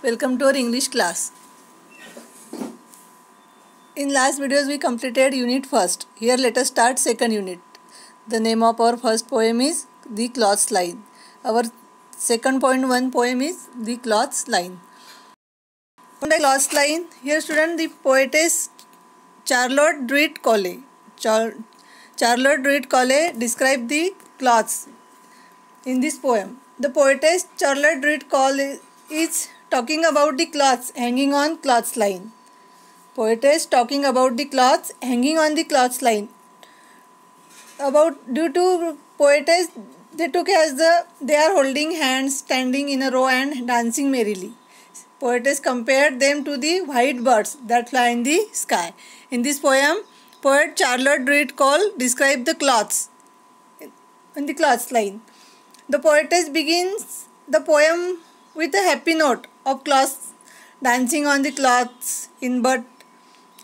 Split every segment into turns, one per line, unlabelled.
Welcome to our English class. In last videos we completed unit first. Here let us start second unit. The name of our first poem is The Cloth Line. Our second one poem is The Cloth Line. On the cloth line, here student, the poetess Charlotte Druitt Cole. Charlotte Druitt Cole described the cloths in this poem. The poetess Charlotte Druitt Cole is talking about the cloths hanging on cloth line. Poetess talking about the cloths hanging on the cloth line. Due to poetess, they took as they are holding hands, standing in a row and dancing merrily. Poetess compared them to the white birds that fly in the sky. In this poem, poet Charlotte Druitt Cole described the cloths in the cloth line. The poetess begins the poem with a happy note of cloths dancing on the cloths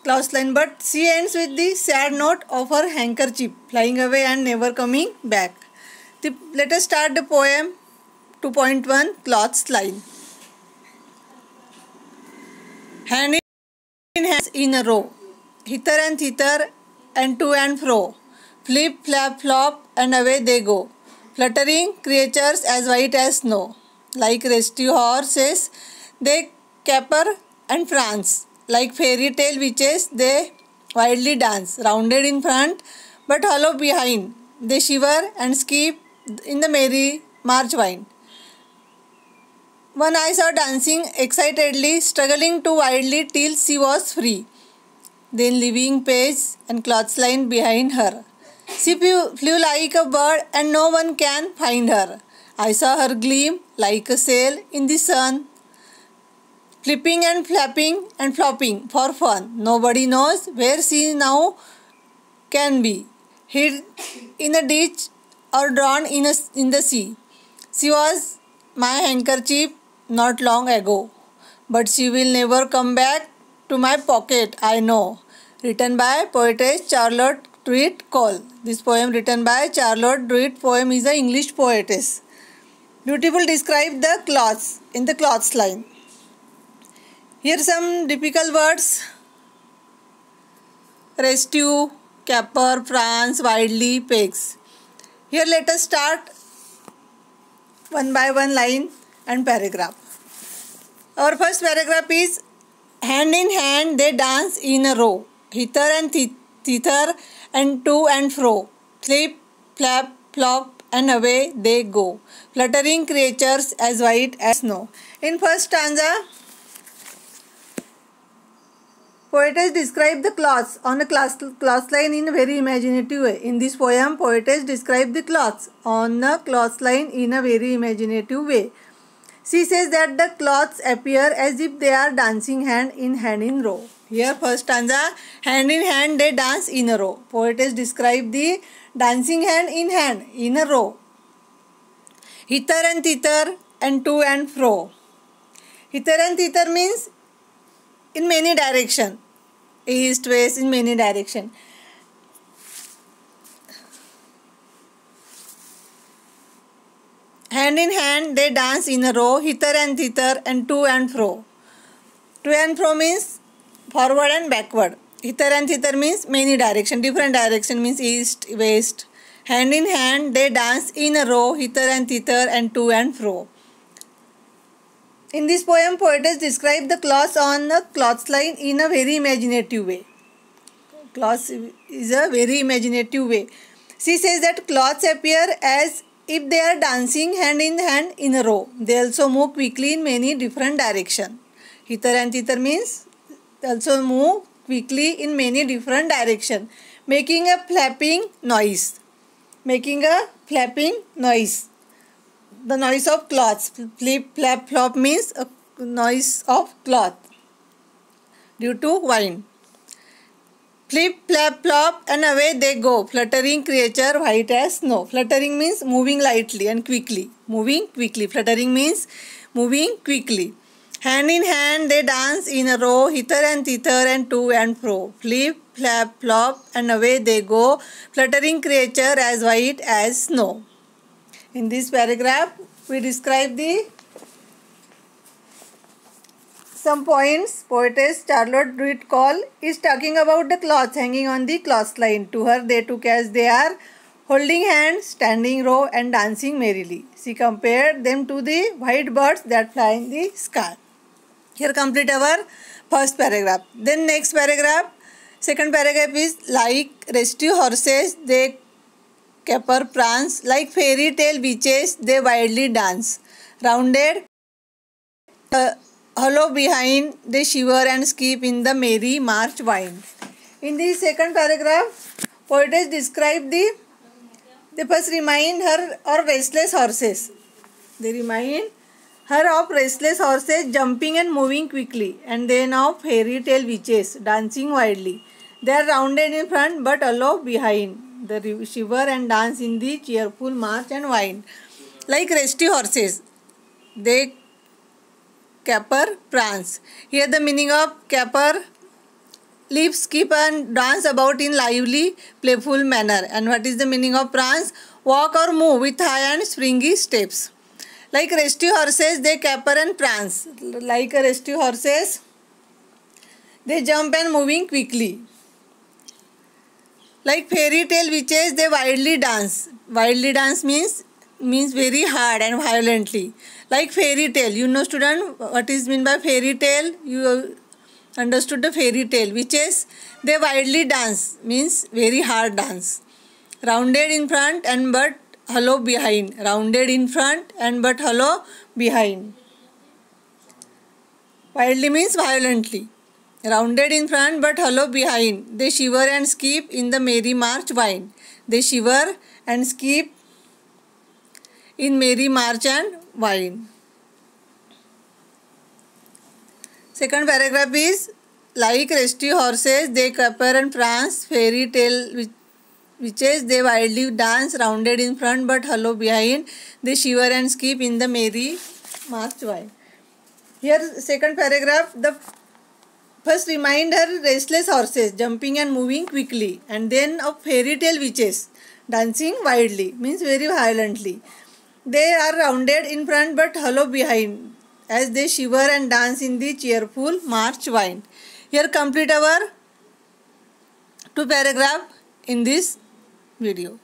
cloth line, but she ends with the sad note of her handkerchief flying away and never coming back. Let us start the poem 2.1 Cloth Line. Hand in hands in a row, hither and thither and to and fro, flip, flap, flop, and away they go. Fluttering creatures as white as snow, like rescue horses, they caper and prance. Like fairy tale witches, they wildly dance, rounded in front, but hollow behind. They shiver and skip in the merry march wind. One I saw dancing excitedly, struggling too wildly till she was free. Then leaving pace and cloth line behind her. She flew like a bird and no one can find her. I saw her gleam like a sail in the sun, flipping and flapping and flopping for fun. Nobody knows where she now can be, hid in a ditch or drowned in the sea. She was my handkerchief not long ago, but she will never come back to my pocket, I know. Written by poetess Charlotte Druitt Cole. This poem written by Charlotte Druitt poem is an English poetess. Beautiful describe the cloths in the cloths line. Here some difficult words: rescue, caper, prance, wildly, pegs. Here let us start one by one line and paragraph. Our first paragraph is: hand in hand they dance in a row, hither and thither and to and fro, flip, flap, flop, and away they go, fluttering creatures as white as snow. In first stanza, poetess described the cloths on a cloth line in a very imaginative way. In this poem, poetess described the cloths on a cloth line in a very imaginative way. She says that the cloths appear as if they are dancing hand in row. Here first stanza, hand in hand they dance in a row. Poetess described the dancing hand in a row. Hither and thither and to and fro. Hither and thither means in many direction, east, west, in many direction. Hand in hand they dance in a row, hither and thither and to and fro. To and fro means forward and backward. Hither and thither means many direction, different direction means east, west. Hand in hand they dance in a row, hither and thither and to and fro. In this poem, poetess described the cloths on the cloth line in a very imaginative way. Cloths is a very imaginative way. She says that cloths appear as if they are dancing hand in a row. They also move quickly in many different directions. Hither and thither means they also move quickly in many different directions, making a flapping noise. Making a flapping noise. The noise of cloths. Flip, flap, flop means a noise of cloth due to wind. Flip, flap, flop, and away they go, fluttering creature white as snow. Fluttering means moving lightly and quickly. Moving quickly. Fluttering means moving quickly. Hand in hand they dance in a row, hither and thither and to and fro. Flip, flap, flop, and away they go, fluttering creature as white as snow. In this paragraph, we describe the some points. Poetess Charlotte Druitt Cole is talking about the cloths hanging on the clothesline. To her, they took as they are, holding hands, standing row, and dancing merrily. She compared them to the white birds that fly in the sky. Here complete our first paragraph. Then next paragraph, second paragraph is like restive horses, they caper prance, like fairy tale witches, they wildly dance. Rounded hollow behind, they shiver and skip in the merry March wind. In the second paragraph, poetess describe they first remind her of restless horses. They remind her of restless horses jumping and moving quickly, and then of fairy tale witches dancing wildly. They are rounded in front but aloft behind. They shiver and dance in the cheerful march and wind. Like restive horses, they caper prance. Here the meaning of caper: leap, skip and dance about in lively, playful manner. And what is the meaning of prance? Walk or move with high and springy steps. Like restive horses, they caper and prance. Like restive horses, they jump and moving quickly. Like fairy tale witches, they wildly dance. Wildly dance means very hard and violently. Like fairy tale, you know student what is meant by fairy tale? You understood the fairy tale. Witches, they wildly dance means very hard dance. Rounded in front and but hollow behind. Rounded in front and but hollow behind. Wildly means violently. Rounded in front but hollow behind. They shiver and skip in the merry March wind. They shiver and skip in merry March and wind. Second paragraph is like restive horses, they caper and prance, fairy tale witches, they wildly dance, rounded in front but hollow behind. They shiver and skip in the merry March wind. Here second paragraph, the first remind her restless horses jumping and moving quickly, and then of fairy tale witches dancing wildly means very violently. They are rounded in front but hollow behind, as they shiver and dance in the cheerful March wind. Here complete our 2 paragraph in this video.